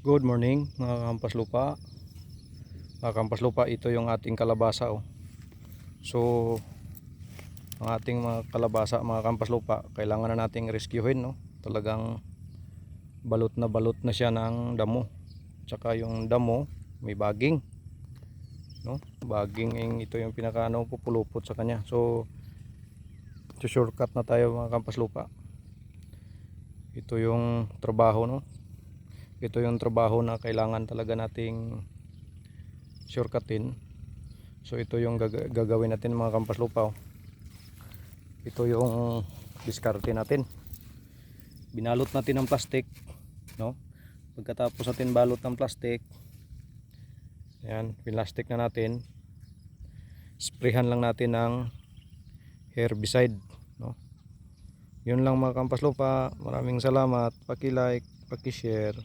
Good morning mga kampas lupa. Mga kampas lupa, ito yung ating kalabasa oh. So ang ating mga kalabasa mga kampas lupa, kailangan na nating rescuehin no. Talagang balot na siya ng damo. Tsaka yung damo may baging no. Baging ito yung pinakaano pupulupot sa kanya. So shortcut na tayo mga kampas lupa. Ito yung trabaho no. Ito yung trabaho na kailangan talaga nating shortcutin. So ito yung gagawin natin mga kampas lupa oh. Ito yung diskarte natin. Binalot natin ng plastic no. Pagkatapos natin balot ng plastic, ayan, pinlastic na natin, sprayhan lang natin ng herbicide no. Yun lang mga kampas lupa. Maraming salamat. Paki-like, paki-share.